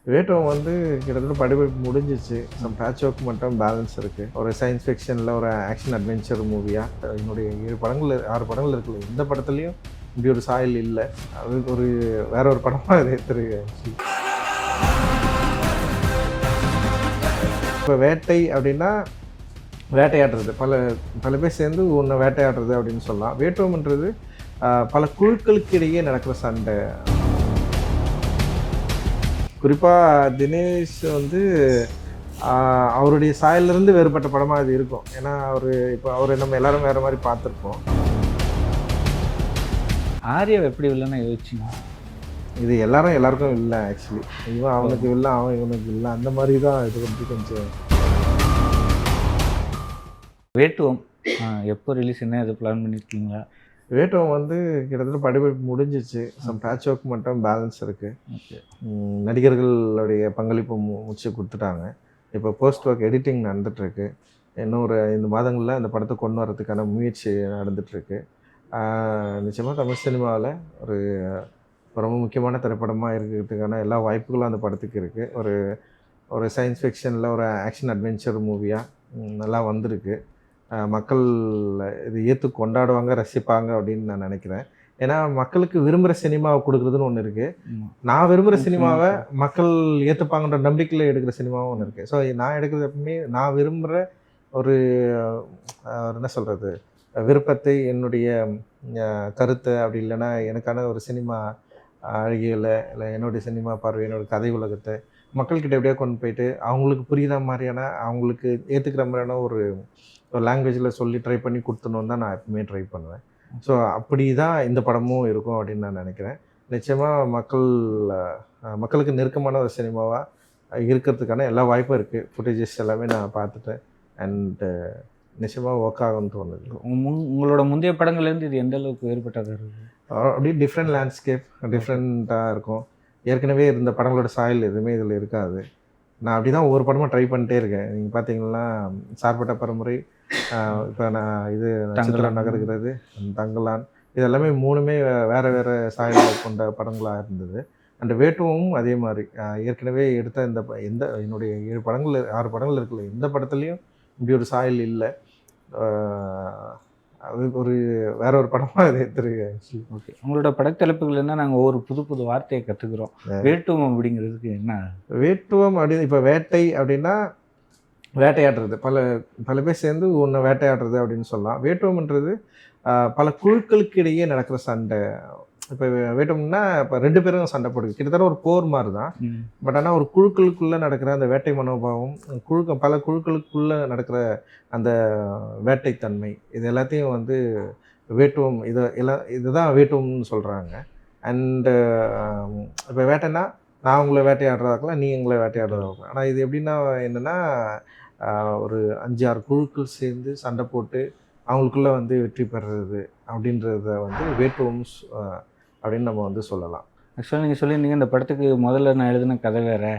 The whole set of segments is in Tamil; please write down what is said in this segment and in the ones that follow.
வேட்டம் வந்து கிட்டத்தட்ட படிப்பு முடிஞ்சிச்சு. சம் பேட்ச் ஒர்க் மட்டும் பேலன்ஸ் இருக்குது. ஒரு சயின்ஸ் ஃபிக்ஷனில் ஒரு ஆக்ஷன் அட்வென்ச்சர் மூவியாக என்னுடைய 7 படங்கள் 6 படங்கள் இருக்குல்ல, எந்த படத்துலையும் இப்படி ஒரு சாயல் இல்லை. அது ஒரு வேற ஒரு படமாக அது எடுத்துருக்கு. இப்போ வேட்டை அப்படின்னா வேட்டையாடுறது, பல பல பேர் சேர்ந்து ஒன்று வேட்டையாடுறது அப்படின்னு சொல்லலாம். வேட்டுவம்ன்றது பல குழுக்களுக்கு இடையே நடக்கிற சண்டை. குறிப்பாக தினேஷ் வந்து அவருடைய சாயலிருந்து வேறுபட்ட படமாக அது இருக்கும். ஏன்னா அவரை நம்ம எல்லாரும் வேறு மாதிரி பார்த்துருப்போம். ஆர்யாவை எப்படி இல்லைன்னா யோசிச்சிங்க? இது எல்லாருக்கும் இல்லை ஆக்சுவலி. இவன் அவனுக்கு இல்லை, அவன் இவனுக்கு இல்லை, அந்த மாதிரி தான் இது வந்து கொஞ்சம். வேட்டுவம் எப்போ ரிலீஸ், என்ன எது பிளான் பண்ணியிருக்கீங்களா? வேட்டுவம் வந்து கிட்டத்தட்ட படிப்பு முடிஞ்சிச்சு. சம் பேட்ச் ஒர்க் மட்டும் பேலன்ஸ் இருக்குது. நடிகர்களுடைய பங்களிப்பு முடிச்சு கொடுத்துட்டாங்க. இப்போ போஸ்ட் ஒர்க் எடிட்டிங் நடந்துகிட்ருக்கு. இன்னும் ஒரு 5 மாதங்களில் அந்த படத்தை கொண்டு வரதுக்கான முயற்சி நடந்துகிட்ருக்கு. நிச்சயமாக தமிழ் சினிமாவில் ஒரு ரொம்ப முக்கியமான திரைப்படமாக இருக்கிறதுக்கான எல்லா வாய்ப்புகளும் அந்த படத்துக்கு இருக்குது. ஒரு சயின்ஸ் ஃபிக்ஷனில் ஒரு ஆக்ஷன் அட்வென்ச்சர் மூவியாக நல்லா வந்திருக்கு. மக்கள் இது ஏற்று கொண்டாடுவாங்க, ரசிப்பாங்க அப்படின்னு நான் நினைக்கிறேன். ஏன்னா மக்களுக்கு விரும்புகிற சினிமாவை கொடுக்குறதுன்னு ஒன்று இருக்குது. நான் விரும்புகிற சினிமாவை மக்கள் ஏற்றுப்பாங்கன்ற நம்பிக்கையில் எடுக்கிற சினிமாவும் ஒன்று இருக்குது. ஸோ நான் எடுக்கிறது எப்பவுமே நான் விரும்புகிற ஒரு என்ன சொல்கிறது, விருப்பத்தை, என்னுடைய கருத்தை, அப்படி இல்லைன்னா எனக்கான ஒரு சினிமா அழகியலை, இல்லை என்னுடைய சினிமா பார்வை, என்னோடய கதை உலகத்தை மக்கள்கிட்ட எப்படியோ கொண்டு போயிட்டு அவங்களுக்கு புரிகிற மாதிரியான, அவங்களுக்கு ஏற்றுக்கிற மாதிரியான ஒரு லாங்குவேஜில் சொல்லி ட்ரை பண்ணி கொடுத்துணும் தான் நான் எப்பவுமே ட்ரை பண்ணுவேன். ஸோ அப்படி தான் இந்த படமும் இருக்கும் அப்படின்னு நான் நினைக்கிறேன். நிச்சயமாக மக்களுக்கு நெருக்கமான ஒரு சினிமாவாக இருக்கிறதுக்கான எல்லா வாய்ப்பும் இருக்குது. ஃபுட்டேஜஸ் எல்லாமே நான் பார்த்துட்டேன். அண்டு நிச்சயமாக ஒர்க் ஆகும்னு தோணுது. உங்களோட முந்தைய படங்கள்லேருந்து இது எந்த அளவுக்கு வேறுபட்டதாக இருக்குது? அப்படியே டிஃப்ரெண்ட் லேண்ட்ஸ்கேப், டிஃப்ரெண்ட்டாக இருக்கும். ஏற்கனவே இருந்த படங்களோட சாயல் எதுவுமே இதில் இருக்காது. நான் அப்படி தான் ஒவ்வொரு படமாக ட்ரை பண்ணிட்டே இருக்கேன். நீங்கள் பார்த்தீங்கன்னா சார்பட்ட பரம்பரை, இப்போ நான் இது நட்சத்திர நகர்கிறது, தங்கலான், இது எல்லாமே 3மே வேறு சாயல்களை கொண்ட படங்களாக இருந்தது. அண்ட் வேட்டுவமும் அதே மாதிரி ஏற்கனவே எடுத்த என்னுடைய 7 படங்கள் 6 படங்கள் இருக்குல்ல, எந்த படத்துலையும் இப்படி ஒரு சாயல் இல்லை. அது ஒரு வேற ஒரு படமாக அது எடுத்துருக்கு ஆக்சுவலி. ஓகே, உங்களோட படத்தலைப்புகள் என்ன? நாங்கள் ஒவ்வொரு புது வார்த்தையை கற்றுக்குறோம். வேட்டுவம் அப்படிங்கிறதுக்கு என்ன? வேட்டுவம் அப்படின்னு இப்போ வேட்டை அப்படின்னா வேட்டையாடுறது, பல பேர் சேர்ந்து ஒன்று வேட்டையாடுறது அப்படின்னு சொல்லலாம். வேட்டுவம்ன்றது பல குழுக்களுக்கு இடையே நடக்கிற சண்டை. இப்போ வேட்டம்னா இப்போ 2 பேரும் சண்டை போடுது, கிட்டத்தட்ட ஒரு போர் மாதிரி தான். பட் ஆனால் ஒரு குழுக்களுக்குள்ளே நடக்கிற அந்த வேட்டை மனோபாவம், பல குழுக்களுக்குள்ளே நடக்கிற அந்த வேட்டைத்தன்மை, இது எல்லாத்தையும் வந்து வேட்டுவம், இதுதான் வேட்டுவம்னு சொல்கிறாங்க. அண்டு இப்போ வேட்டைன்னா நான் உங்களை வேட்டையாடுறதாக்கலாம், நீ எங்களை வேட்டையாடுறதாக்கலாம். ஆனால் இது எப்படின்னா என்னென்னா, ஒரு 5-6 குழுக்கள் சேர்ந்து சண்டை போட்டு அவங்களுக்குள்ளே வந்து வெற்றி பெறுறது அப்படின்றத வந்து வேட்டுவம் அப்படின்னு நம்ம வந்து சொல்லலாம். ஆக்சுவலாக நீங்கள் சொல்லியிருந்தீங்க இந்த படத்துக்கு முதல்ல நான் எழுதின கதை வேறு,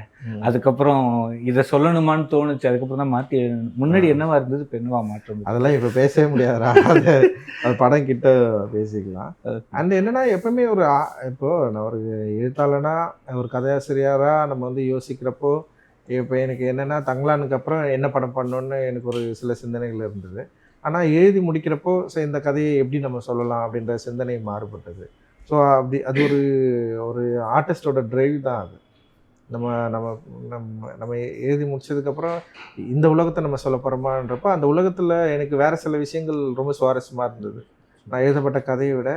அதுக்கப்புறம் இதை சொல்லணுமான்னு தோணுச்சு, அதுக்கப்புறம் தான் மாற்றி முன்னாடி என்னவா இருந்தது இப்போ என்னவா மாற்றம்? அதெல்லாம் இப்போ பேசவே முடியாதுரா, அது படம் கிட்ட பேசிக்கலாம். அண்ட் என்னென்னா எப்பவுமே இப்போது நான் ஒரு எழுத்தாளனா, ஒரு கதையாசிரியராக நம்ம வந்து யோசிக்கிறப்போ, இப்போ எனக்கு என்னென்னா தங்கலானுக்கு அப்புறம் என்ன படம் பண்ணணுன்னு எனக்கு ஒரு சில சிந்தனைகள் இருந்தது. ஆனால் எழுதி முடிக்கிறப்போ இந்த கதையை எப்படி நம்ம சொல்லலாம் அப்படின்ற சிந்தனை மாறுபட்டது. ஸோ அது ஒரு ஆர்டிஸ்டோட ட்ரைவ் தான் அது. நம்ம நம்ம நம்ம நம்ம எழுதி முடிச்சதுக்கப்புறம் இந்த உலகத்தை நம்ம சொல்ல போகிறோமான்றப்போ, அந்த உலகத்தில் எனக்கு வேறு சில விஷயங்கள் ரொம்ப சுவாரஸ்யமாக இருந்தது. நான் எழுதப்பட்ட கதையை விட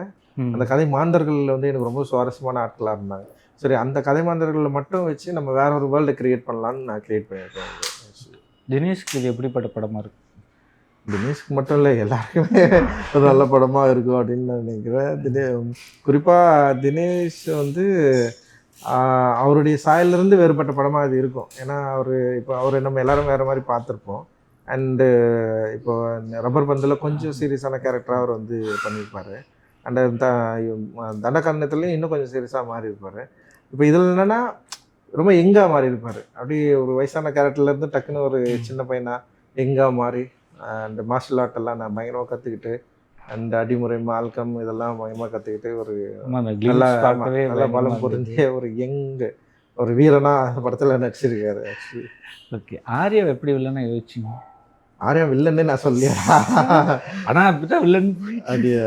அந்த கதை மாந்தர்கள் வந்து எனக்கு ரொம்ப சுவாரஸ்யமான ஆட்களாக இருந்தாங்க. சரி, அந்த கதை மாந்தர்களை மட்டும் வச்சு நம்ம வேற ஒரு வேர்ல்டை கிரியேட் பண்ணலான்னு நான் கிரியேட் பண்ணியிருக்கேன். தினேஷ்க்கு இது எப்படிப்பட்ட படமாக இருக்குது? தினேஷ்க்கு மட்டும் இல்லை, எல்லாருக்குமே ஒரு நல்ல படமாக இருக்கும் அப்படின்னு நான் நினைக்கிறேன். குறிப்பாக தினேஷ் வந்து அவருடைய சாயலிருந்து வேறுபட்ட படமாக அது இருக்கும். ஏன்னா அவரை நம்ம எல்லாரும் வேறு மாதிரி பார்த்துருப்போம். அண்டு இப்போ ரப்பர் பந்தில் கொஞ்சம் சீரியஸான கேரக்டராக அவர் வந்து பண்ணியிருப்பார். அண்ட் தண்டகாரணத்துலேயும் இன்னும் கொஞ்சம் சீரியஸாக மாறி இருப்பார். இப்போ இதில் என்னென்னா ரொம்ப எங்காக மாறி இருப்பார். அப்படி ஒரு வயசான கேரக்டர்லேருந்து டக்குன்னு ஒரு சின்ன பையனாக எங்காக மாறி, அண்ட் மார்ஷல் ஆர்ட்டெல்லாம் நான் பயங்கரமாக கற்றுக்கிட்டு, அண்ட் அடிமுறை மால்கம் இதெல்லாம் பயங்கரமாக கற்றுக்கிட்டு, ஒரு நல்ல பலம் பொருந்திய ஒரு ஒரு வீரனா அந்த படத்தில் நடிச்சிருக்காரு ஆக்சுவலி. ஓகே. ஆர்யாவை எப்படி வில்லனா யோசிச்சிங்க? ஆர்யா வில்லன்னே நான் சொல்லியா? ஆனால் அப்படிதான் வில்லன். அப்படியா?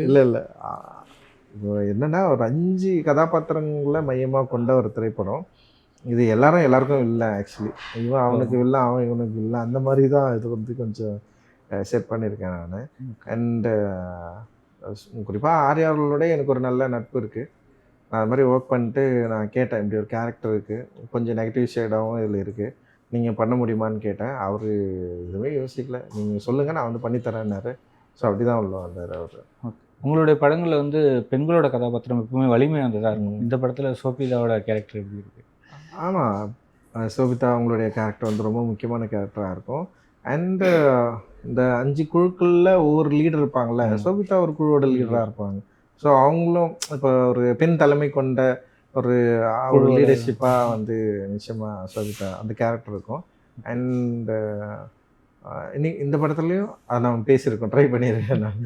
இல்லை இல்லை, இப்போ என்னன்னா ஒரு 5 கதாபாத்திரங்களை மையமாக கொண்ட ஒரு திரைப்படம் இது. எல்லாருக்கும் இல்லை ஆக்சுவலி. இவன் அவனுக்கு இல்லை, அவன் இவனுக்கு இல்லை, அந்த மாதிரி தான் இது வந்து கொஞ்சம் செட் பண்ணியிருக்கேன் நான். அண்டு குறிப்பாக ஆர்யாவோட எனக்கு ஒரு நல்ல நட்பு இருக்குது. நான் அது மாதிரி ஒர்க் பண்ணிட்டு நான் கேட்டேன், இப்படி ஒரு கேரக்டர் இருக்குது, கொஞ்சம் நெகட்டிவ் ஷேடாகவும் இதில் இருக்குது, நீங்கள் பண்ண முடியுமான்னு கேட்டேன். அவர் எதுவுமே யோசிக்கல, நீங்கள் சொல்லுங்கள் நான் வந்து பண்ணித்தரேன்னாரு. ஸோ அப்படி தான் உள்ள வந்தார் அவர். உங்களுடைய படங்களில் வந்து பெண்களோட கதாபாத்திரம் எப்பவுமே வலிமையாக இருந்ததாக இருக்கும். இந்த படத்தில் சோபிதாவோட கேரக்டர் எப்படி இருக்குது? ஆமாம், சோபிதா அவங்களுடைய கேரக்டர் வந்து ரொம்ப முக்கியமான கேரக்டராக இருக்கும். அண்டு இந்த 5 குழுக்களில் ஒவ்வொரு லீடர் இருப்பாங்கள்ல, சோபிதா ஒரு குழுவோட லீடராக இருப்பாங்க. ஸோ அவங்களும் இப்போ ஒரு பெண் தலைமை கொண்ட ஒரு லீடர்ஷிப்பாக வந்து நிச்சயமாக சோபிதா அந்த கேரக்டர் இருக்கும். அண்டு இந்த படத்துலையும் அதை நான் பேசியிருக்கோம், ட்ரை பண்ணியிருக்கேன் நான்.